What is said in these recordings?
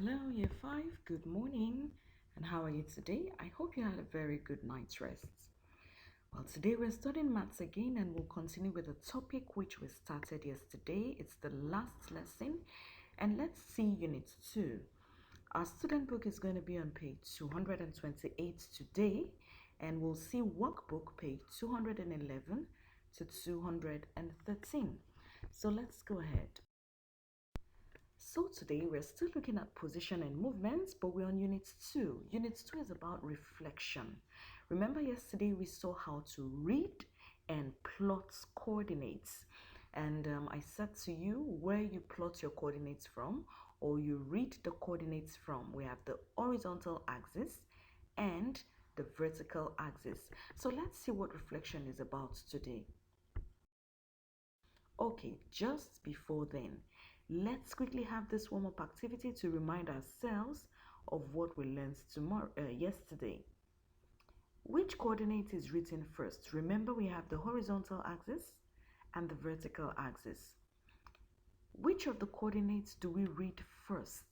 Hello, Year 5. Good morning. And how are you today? I hope you had a very good night's rest. Well, today we're studying maths again and we'll continue with the topic which we started yesterday. It's the last lesson. And let's see Unit 2. Our student book is going to be on page 228 today. And we'll see workbook page 211 to 213. So let's go ahead. So today we're still looking at position and movements, but we're on Unit 2. Unit 2 is about reflection. Remember yesterday we saw how to read and plot coordinates. And I said to you where you plot your coordinates from or you read the coordinates from. We have the horizontal axis and the vertical axis. So let's see what reflection is about today. Okay, just before then, let's quickly have this warm-up activity to remind ourselves of what we learned yesterday. Which coordinate is written first? Remember, we have the horizontal axis and the vertical axis. Which of the coordinates do we read first?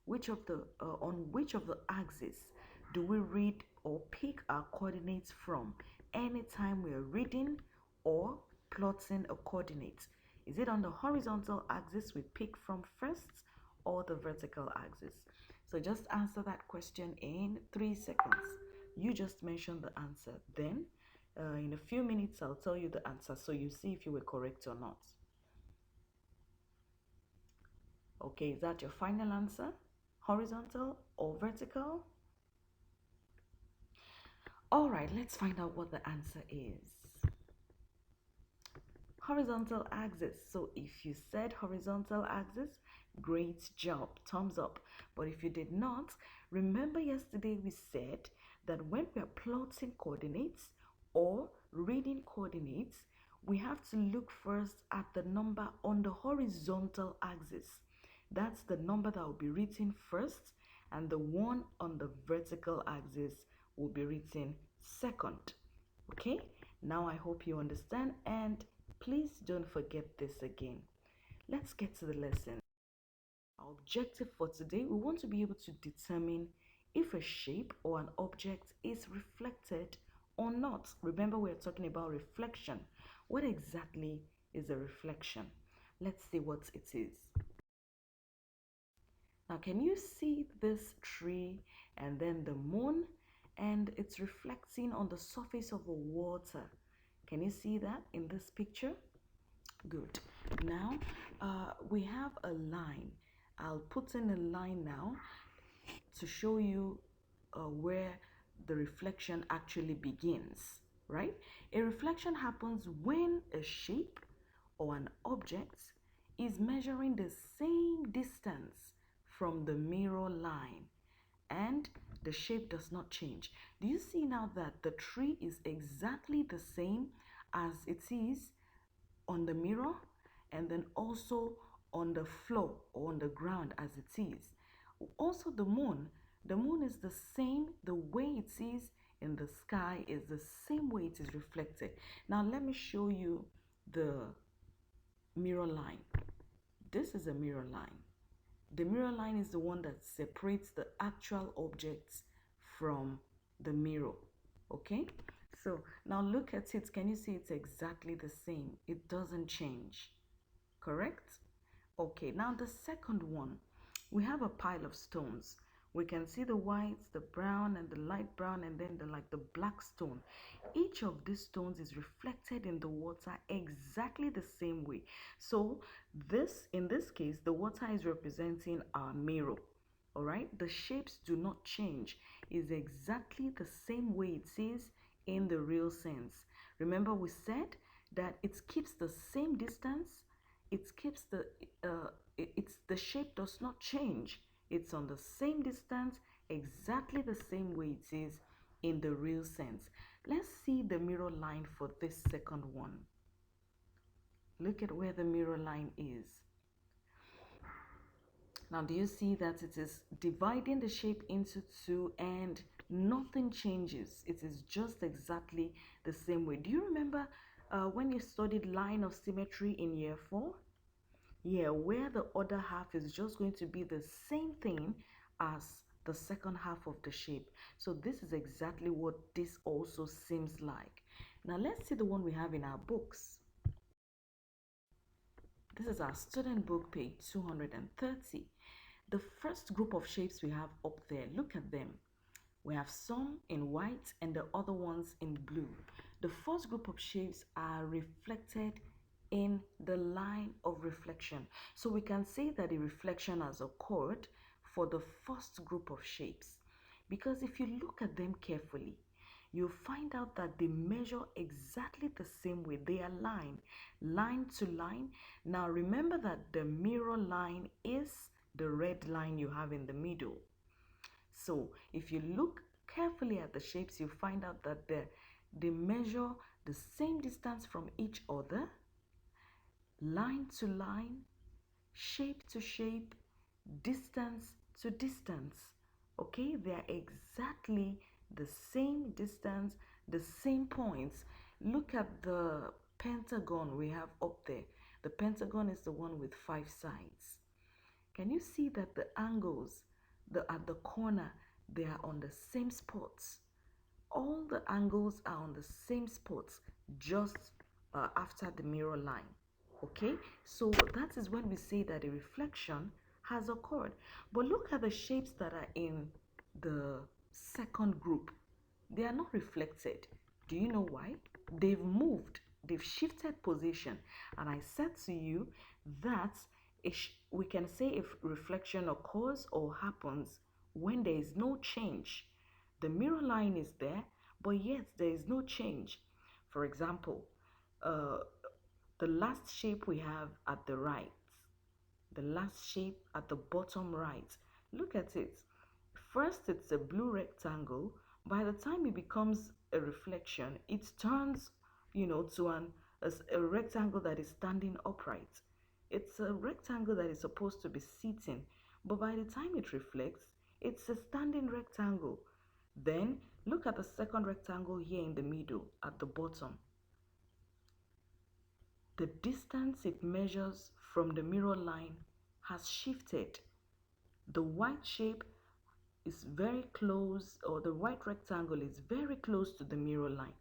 On which of the axes do we read or pick our coordinates from anytime we are reading or plotting a coordinate? Is it on the horizontal axis we pick from first or the vertical axis? So just answer that question in 3 seconds. You just mention the answer. Then in a few minutes, I'll tell you the answer so you see if you were correct or not. Okay, is that your final answer? Horizontal or vertical? All right, let's find out what the answer is. Horizontal axis. So if you said horizontal axis, great job, thumbs up. But if you did not, remember yesterday we said that when we are plotting coordinates or reading coordinates, we have to look first at the number on the horizontal axis. That's the number that will be written first, and the one on the vertical axis will be written second. Okay, now I hope you understand, and please don't forget this again. Let's get to the lesson. Our objective for today, we want to be able to determine if a shape or an object is reflected or not. Remember, we're talking about reflection. What exactly is a reflection? Let's see what it is. Now, can you see this tree and then the moon? And it's reflecting on the surface of the water. Can you see that in this picture? Good. Now, we have a line. I'll put in a line now to show you where the reflection actually begins, right? A reflection happens when a shape or an object is measuring the same distance from the mirror line and the shape does not change. Do you see now that the tree is exactly the same as it is on the mirror and then also on the floor or on the ground as it is? Also the moon is the same, the way it is in the sky is the same way it is reflected. Now let me show you the mirror line. This is a mirror line. The mirror line is the one that separates the actual objects from the mirror. Okay? So now look at it. Can you see it's exactly the same? It doesn't change. Correct? Okay, now the second one. We have a pile of stones. We can see the whites, the brown, and the light brown, and then the black stone. Each of these stones is reflected in the water exactly the same way. So in this case, the water is representing our mirror. All right, the shapes do not change. It's exactly the same way it is in the real sense. Remember, we said that it keeps the same distance. It keeps the shape does not change. It's on the same distance, exactly the same way it is in the real sense. Let's see the mirror line for this second one. Look at where the mirror line is. Now, do you see that it is dividing the shape into two and nothing changes? It is just exactly the same way. Do you remember when you studied line of symmetry in year 4? Yeah, where the other half is just going to be the same thing as the second half of the shape. So this is exactly what this also seems like. Now let's see the one we have in our books. This is our student book, page 230. The first group of shapes we have up there, look at them. We have some in white and the other ones in blue. The first group of shapes are reflected in the line of reflection. So we can say that the reflection has occurred for the first group of shapes. Because if you look at them carefully, you'll find out that they measure exactly the same way. They align line to line. Now remember that the mirror line is the red line you have in the middle. So if you look carefully at the shapes, you find out that they measure the same distance from each other, line to line, shape to shape, distance to distance. Okay, they are exactly the same distance, the same points. Look at the pentagon we have up there. The pentagon is the one with 5 sides. Can you see that the angles at the corner, they are on the same spots? All the angles are on the same spots, just after the mirror line. Okay, so that is when we say that a reflection has occurred. But look at the shapes that are in the second group. They are not reflected. Do you know why? They've moved, they've shifted position. And I said to you that we can say if reflection occurs or happens when there is no change. The mirror line is there, but yet there is no change. For example, uh, the last shape we have at the right, the last shape at the bottom right, look at it. First, it's a blue rectangle. By the time it becomes a reflection, it turns, to a rectangle that is standing upright. It's a rectangle that is supposed to be sitting, but by the time it reflects, it's a standing rectangle. Then look at the second rectangle here in the middle at the bottom. The distance it measures from the mirror line has shifted. The white shape is very close, or the white rectangle is very close to the mirror line.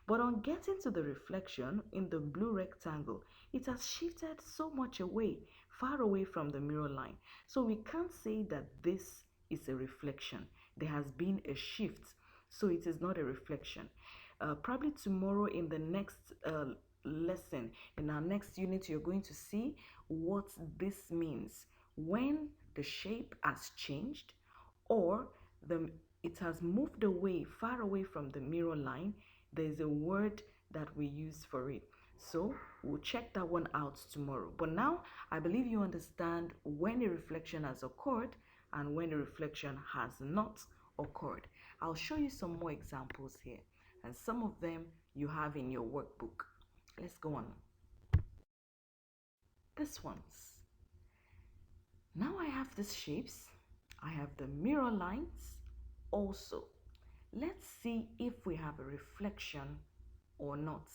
But on getting to the reflection in the blue rectangle, it has shifted so much away, far away from the mirror line. So we can't say that this is a reflection. There has been a shift, so it is not a reflection. Probably tomorrow in the next lesson, in our next unit, you're going to see what this means. When the shape has changed, or it has moved away, far away from the mirror line, there's a word that we use for it. So we'll check that one out tomorrow. But now I believe you understand when a reflection has occurred and when a reflection has not occurred. I'll show you some more examples here, and some of them you have in your workbook. Let's go on. This one's. Now I have these shapes. I have the mirror lines also. Let's see if we have a reflection or not.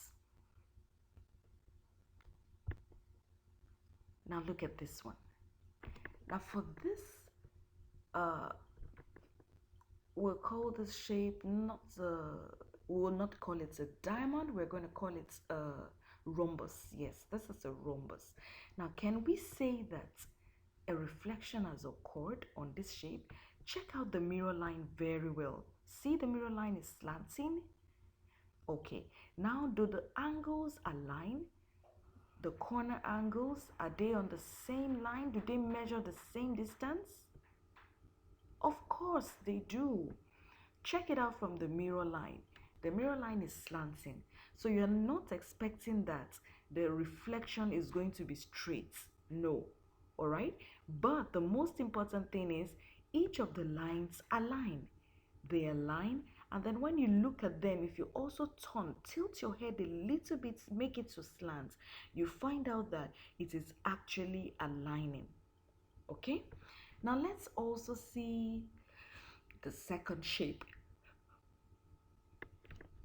Now look at this one. Now for this, we'll call this shape we will not call it a diamond, we're going to call it a rhombus. Yes, this is a rhombus. Now can we say that a reflection has occurred on this shape? Check out the mirror line very well. See, the mirror line is slanting. Okay, now do the angles align? The corner angles, are they on the same line? Do they measure the same distance? Of course they do. Check it out from the mirror line. The mirror line is slanting, so you're not expecting that the reflection is going to be straight. No. All right, but the most important thing is each of the lines align. They align, and then when you look at them, if you also tilt your head a little bit, make it to slant, you find out that it is actually aligning. Okay, now let's also see the second shape.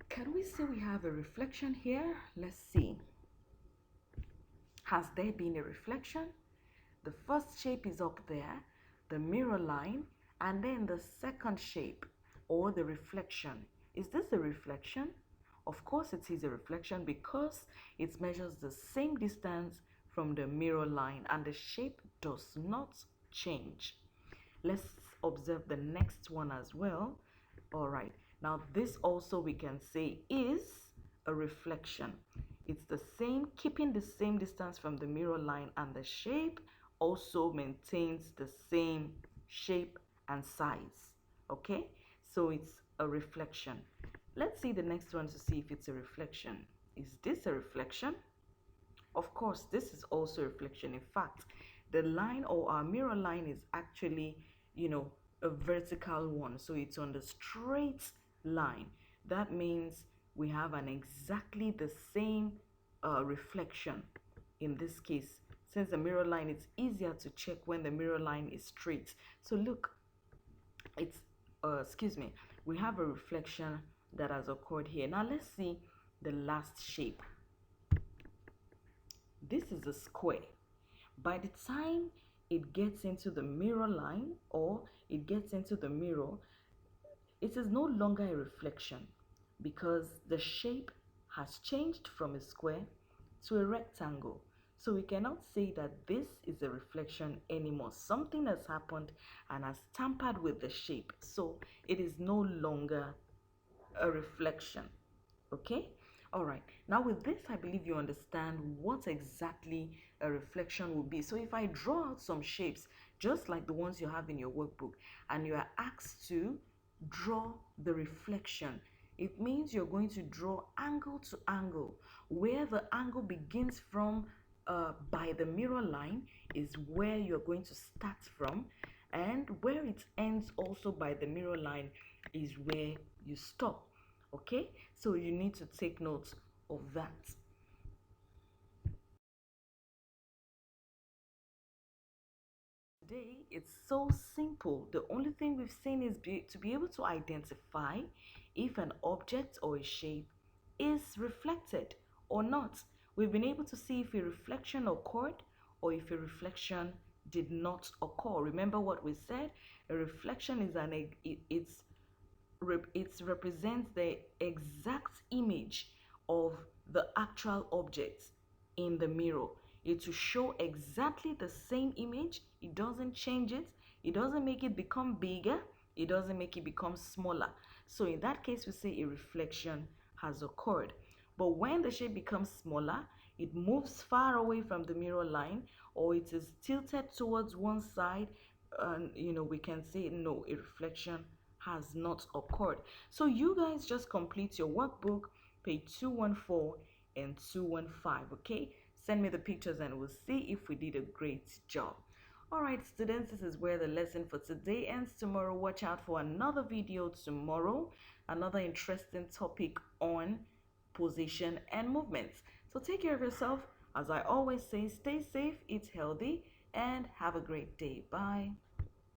Can we see we have a reflection here? Let's see. Has there been a reflection? The first shape is up there, the mirror line, And then the second shape or the reflection. Is this a reflection? Of course it is a reflection because it measures the same distance from the mirror line and the shape does not change. Let's observe the next one as well. All right, now this also we can say is a reflection. It's the same, keeping the same distance from the mirror line, and the shape also maintains the same shape and size. Okay, so it's a reflection. Let's see the next one to see if it's a reflection. Is this a reflection? Of course, this is also a reflection. In fact, the line or our mirror line is actually, a vertical one. So it's on the straight line. That means we have an exactly the same reflection in this case. Since the mirror line, it's easier to check when the mirror line is straight. So look, it's, excuse me, we have a reflection that has occurred here. Now let's see the last shape. This is a square. By the time it gets into the mirror line or it gets into the mirror, it is no longer a reflection because the shape has changed from a square to a rectangle. So we cannot say that this is a reflection anymore. Something has happened and has tampered with the shape. So it is no longer a reflection. Okay? All right. Now with this, I believe you understand what exactly a reflection will be. So if I draw out some shapes, just like the ones you have in your workbook, and you are asked to draw the reflection, it means you're going to draw angle to angle. Where the angle begins from by the mirror line is where you're going to start from, and where it ends also by the mirror line is where you stop. Okay, so you need to take note of that. Today it's so simple. The only thing we've seen is to be able to identify if an object or a shape is reflected or not. We've been able to see if a reflection occurred or if a reflection did not occur. Remember what we said? A reflection is it represents the exact image of the actual object in the mirror. It will show exactly the same image. It doesn't change it. It doesn't make it become bigger. It doesn't make it become smaller. So in that case, we say a reflection has occurred. But when the shape becomes smaller, it moves far away from the mirror line, or it is tilted towards one side, and we can say no, a reflection has not occurred. So you guys just complete your workbook, page 214 and 215. Okay, send me the pictures and we'll see if we did a great job. All right, students, this is where the lesson for today ends. Tomorrow, watch out for another video tomorrow, another interesting topic on position and movements. So take care of yourself. As I always say, stay safe, eat healthy, and have a great day. Bye.